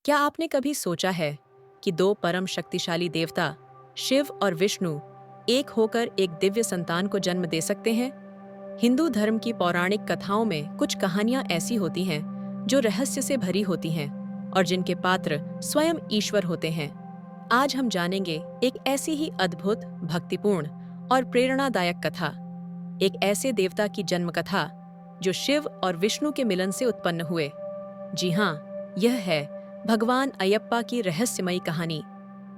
क्या आपने कभी सोचा है कि दो परम शक्तिशाली देवता शिव और विष्णु एक होकर एक दिव्य संतान को जन्म दे सकते हैं? हिंदू धर्म की पौराणिक कथाओं में कुछ कहानियां ऐसी होती हैं जो रहस्य से भरी होती हैं और जिनके पात्र स्वयं ईश्वर होते हैं। आज हम जानेंगे एक ऐसी ही अद्भुत, भक्तिपूर्ण और प्रेरणादायक कथा, एक ऐसे देवता की जन्म कथा जो शिव और विष्णु के मिलन से उत्पन्न हुए। जी हाँ, यह है भगवान अयप्पा की रहस्यमयी कहानी,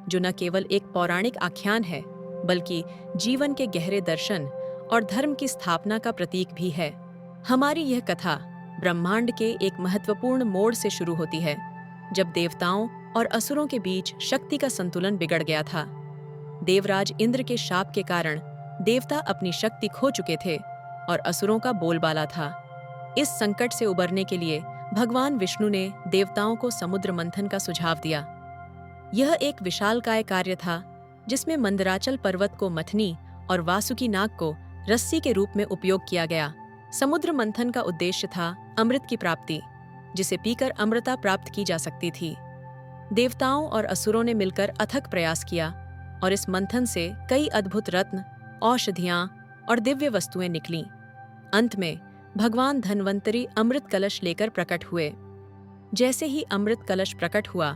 जो न केवल एक पौराणिक आख्यान है बल्कि जीवन के गहरे दर्शन और धर्म की स्थापना का प्रतीक भी है। हमारी यह कथा ब्रह्मांड के एक महत्वपूर्ण मोड़ से शुरू होती है, जब देवताओं और असुरों के बीच शक्ति का संतुलन बिगड़ गया था। देवराज इंद्र के शाप के कारण देवता अपनी शक्ति खो चुके थे और असुरों का बोलबाला था। इस संकट से उबरने के लिए भगवान विष्णु ने देवताओं को समुद्र मंथन का सुझाव दिया। यह एक विशालकाय कार्य था जिसमें मंदराचल पर्वत को मथनी और वासुकी नाग को रस्सी के रूप में उपयोग किया गया। समुद्र मंथन का उद्देश्य था अमृत की प्राप्ति, जिसे पीकर अमृता प्राप्त की जा सकती थी। देवताओं और असुरों ने मिलकर अथक प्रयास किया और इस मंथन से कई अद्भुत रत्न, औषधियां और दिव्य वस्तुएं निकलीं। अंत में भगवान धन्वंतरी अमृत कलश लेकर प्रकट हुए। जैसे ही अमृत कलश प्रकट हुआ,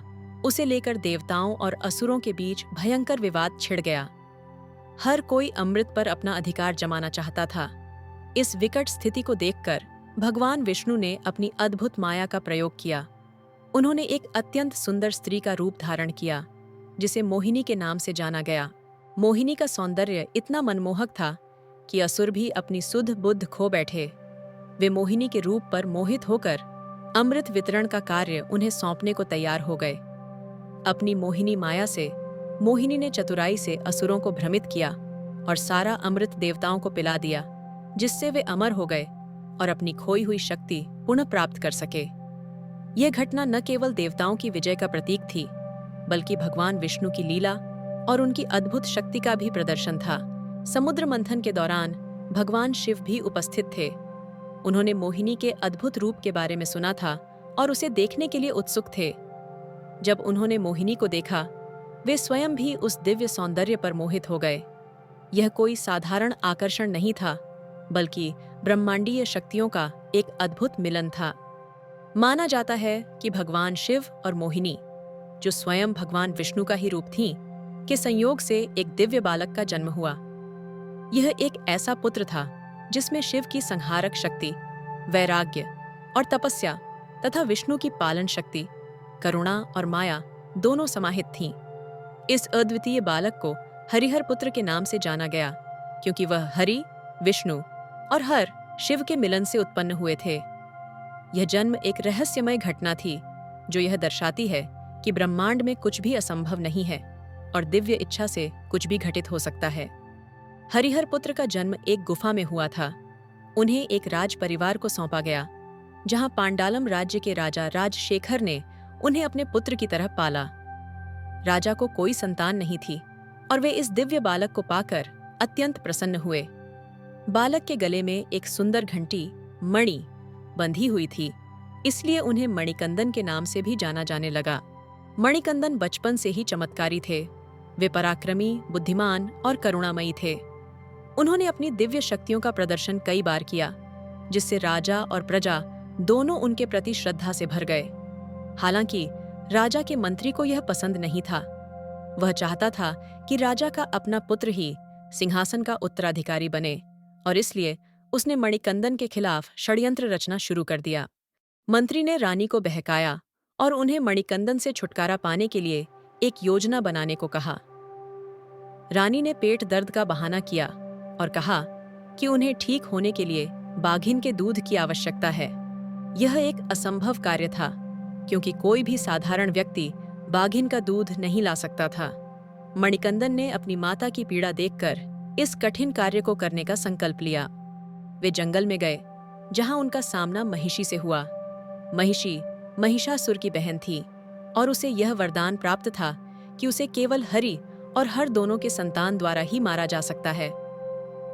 उसे लेकर देवताओं और असुरों के बीच भयंकर विवाद छिड़ गया। हर कोई अमृत पर अपना अधिकार जमाना चाहता था। इस विकट स्थिति को देखकर भगवान विष्णु ने अपनी अद्भुत माया का प्रयोग किया। उन्होंने एक अत्यंत सुंदर स्त्री का रूप धारण किया, जिसे मोहिनी के नाम से जाना गया। मोहिनी का सौंदर्य इतना मनमोहक था कि असुर भी अपनी सुध बुद्ध खो बैठे। वे मोहिनी के रूप पर मोहित होकर अमृत वितरण का कार्य उन्हें सौंपने को तैयार हो गए। अपनी मोहिनी माया से मोहिनी ने चतुराई से असुरों को भ्रमित किया और सारा अमृत देवताओं को पिला दिया, जिससे वे अमर हो गए और अपनी खोई हुई शक्ति पुनः प्राप्त कर सके। यह घटना न केवल देवताओं की विजय का प्रतीक थी, बल्कि भगवान विष्णु की लीला और उनकी अद्भुत शक्ति का भी प्रदर्शन था। समुद्र मंथन के दौरान भगवान शिव भी उपस्थित थे। उन्होंने मोहिनी के अद्भुत रूप के बारे में सुना था और उसे देखने के लिए उत्सुक थे। जब उन्होंने मोहिनी को देखा, वे स्वयं भी उस दिव्य सौंदर्य पर मोहित हो गए। यह कोई साधारण आकर्षण नहीं था, बल्कि ब्रह्मांडीय शक्तियों का एक अद्भुत मिलन था। माना जाता है कि भगवान शिव और मोहिनी, जो स्वयं भगवान विष्णु का ही रूप थीं, के संयोग से एक दिव्य बालक का जन्म हुआ। यह एक ऐसा पुत्र था जिसमें शिव की संहारक शक्ति, वैराग्य और तपस्या तथा विष्णु की पालन शक्ति, करुणा और माया दोनों समाहित थीं। इस अद्वितीय बालक को हरिहर पुत्र के नाम से जाना गया, क्योंकि वह हरि, विष्णु और हर, शिव के मिलन से उत्पन्न हुए थे। यह जन्म एक रहस्यमय घटना थी, जो यह दर्शाती है कि ब्रह्मांड में कुछ भी असंभव नहीं है और दिव्य इच्छा से कुछ भी घटित हो सकता है। हरिहर पुत्र का जन्म एक गुफा में हुआ था। उन्हें एक राज परिवार को सौंपा गया, जहां पांडालम राज्य के राजा राजशेखर ने उन्हें अपने पुत्र की तरह पाला। राजा को कोई संतान नहीं थी और वे इस दिव्य बालक को पाकर अत्यंत प्रसन्न हुए। बालक के गले में एक सुंदर घंटी, मणि, बंधी हुई थी, इसलिए उन्हें मणिकंदन के नाम से भी जाना जाने लगा। मणिकंदन बचपन से ही चमत्कारी थे। वे पराक्रमी, बुद्धिमान और करुणामयी थे। उन्होंने अपनी दिव्य शक्तियों का प्रदर्शन कई बार किया, जिससे राजा और प्रजा दोनों उनके प्रति श्रद्धा से भर गए। हालांकि राजा के मंत्री को यह पसंद नहीं था। वह चाहता था कि राजा का अपना पुत्र ही सिंहासन का उत्तराधिकारी बने, और इसलिए उसने मणिकंदन के खिलाफ षड्यंत्र रचना शुरू कर दिया। मंत्री ने रानी को बहकाया और उन्हें मणिकंदन से छुटकारा पाने के लिए एक योजना बनाने को कहा। रानी ने पेट दर्द का बहाना किया और कहा कि उन्हें ठीक होने के लिए बाघिन के दूध की आवश्यकता है। यह एक असंभव कार्य था, क्योंकि कोई भी साधारण व्यक्ति बाघिन का दूध नहीं ला सकता था। मणिकंदन ने अपनी माता की पीड़ा देखकर इस कठिन कार्य को करने का संकल्प लिया। वे जंगल में गए, जहां उनका सामना महिषी से हुआ। महिषी महिषासुर की बहन थी और उसे यह वरदान प्राप्त था कि उसे केवल हरि और हर दोनों के संतान द्वारा ही मारा जा सकता है।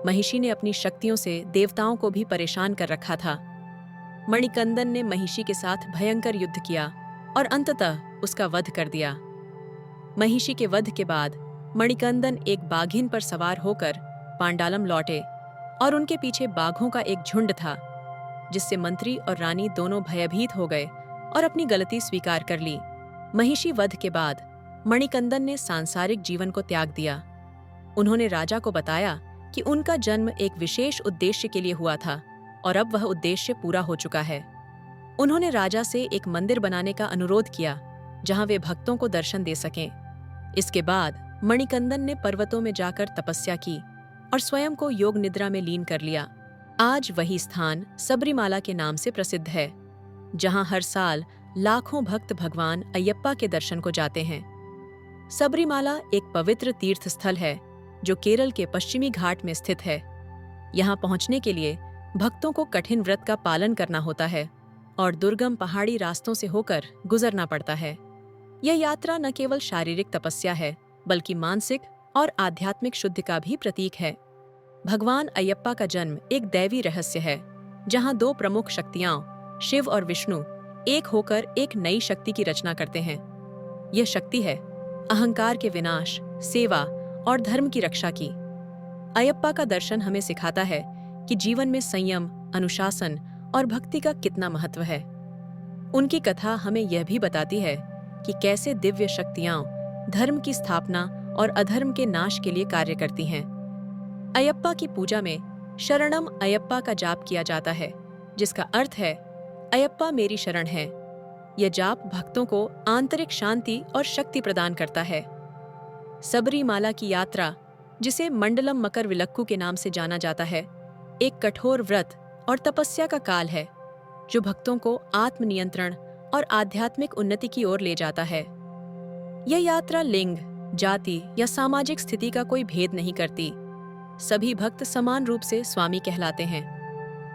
महिषी ने अपनी शक्तियों से देवताओं को भी परेशान कर रखा था। मणिकंदन ने महिषी के साथ भयंकर युद्ध किया और अंततः उसका वध कर दिया। महिषी के वध के बाद मणिकंदन एक बाघिन पर सवार होकर पांडालम लौटे और उनके पीछे बाघों का एक झुंड था, जिससे मंत्री और रानी दोनों भयभीत हो गए और अपनी गलती स्वीकार कर ली। महिषी वध के बाद मणिकंदन ने सांसारिक जीवन को त्याग दिया। उन्होंने राजा को बताया कि उनका जन्म एक विशेष उद्देश्य के लिए हुआ था और अब वह उद्देश्य पूरा हो चुका है। उन्होंने राजा से एक मंदिर बनाने का अनुरोध किया जहां वे भक्तों को दर्शन दे सकें। इसके बाद मणिकंदन ने पर्वतों में जाकर तपस्या की और स्वयं को योग निद्रा में लीन कर लिया। आज वही स्थान सबरीमाला के नाम से प्रसिद्ध है, जहां हर साल लाखों भक्त भगवान अयप्पा के दर्शन को जाते हैं। सबरीमाला एक पवित्र तीर्थ स्थल है जो केरल के पश्चिमी घाट में स्थित है। यहाँ पहुँचने के लिए भक्तों को कठिन व्रत का पालन करना होता है और दुर्गम पहाड़ी रास्तों से होकर गुजरना पड़ता है। यह यात्रा न केवल शारीरिक तपस्या है, बल्कि मानसिक और आध्यात्मिक शुद्धि का भी प्रतीक है। भगवान अयप्पा का जन्म एक दैवी रहस्य है, जहाँ दो प्रमुख शक्तियाँ शिव और विष्णु एक होकर एक नई शक्ति की रचना करते हैं। यह शक्ति है अहंकार के विनाश, सेवा और धर्म की रक्षा की। अयप्पा का दर्शन हमें सिखाता है कि जीवन में संयम, अनुशासन और भक्ति का कितना महत्व है। उनकी कथा हमें यह भी बताती है कि कैसे दिव्य शक्तियां धर्म की स्थापना और अधर्म के नाश के लिए कार्य करती हैं। अयप्पा की पूजा में शरणम अयप्पा का जाप किया जाता है, जिसका अर्थ है अयप्पा मेरी शरण है। यह जाप भक्तों को आंतरिक शांति और शक्ति प्रदान करता है। सबरीमाला की यात्रा, जिसे मंडलम मकर विलक्कू के नाम से जाना जाता है, एक कठोर व्रत और तपस्या का काल है जो भक्तों को आत्मनियंत्रण और आध्यात्मिक उन्नति की ओर ले जाता है। यह यात्रा लिंग, जाति या सामाजिक स्थिति का कोई भेद नहीं करती। सभी भक्त समान रूप से स्वामी कहलाते हैं।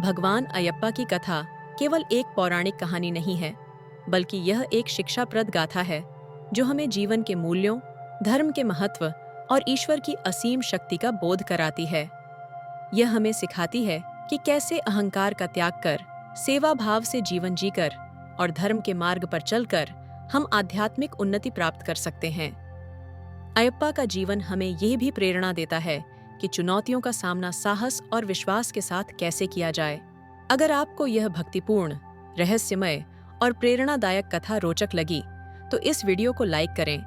भगवान अयप्पा की कथा केवल एक पौराणिक कहानी नहीं है, बल्कि यह एक शिक्षाप्रद गाथा है जो हमें जीवन के मूल्यों, धर्म के महत्व और ईश्वर की असीम शक्ति का बोध कराती है। यह हमें सिखाती है कि कैसे अहंकार का त्याग कर, सेवा भाव से जीवन जीकर और धर्म के मार्ग पर चलकर हम आध्यात्मिक उन्नति प्राप्त कर सकते हैं। अयप्पा का जीवन हमें यह भी प्रेरणा देता है कि चुनौतियों का सामना साहस और विश्वास के साथ कैसे किया जाए। अगर आपको यह भक्तिपूर्ण, रहस्यमय और प्रेरणादायक कथा रोचक लगी, तो इस वीडियो को लाइक करें,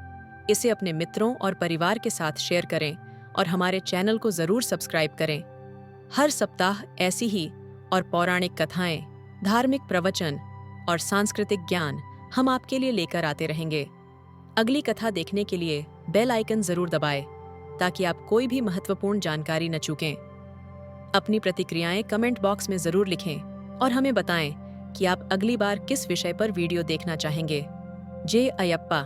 इसे अपने मित्रों और परिवार के साथ शेयर करें और हमारे चैनल को जरूर सब्सक्राइब करें। हर सप्ताह ऐसी ही और पौराणिक कथाएं, धार्मिक प्रवचन और सांस्कृतिक ज्ञान हम आपके लिए लेकर आते रहेंगे। अगली कथा देखने के लिए बेल आइकन जरूर दबाएं, ताकि आप कोई भी महत्वपूर्ण जानकारी न चूकें। अपनी प्रतिक्रियाएं कमेंट बॉक्स में जरूर लिखें और हमें बताएं कि आप अगली बार किस विषय पर वीडियो देखना चाहेंगे। जय अयप्पा।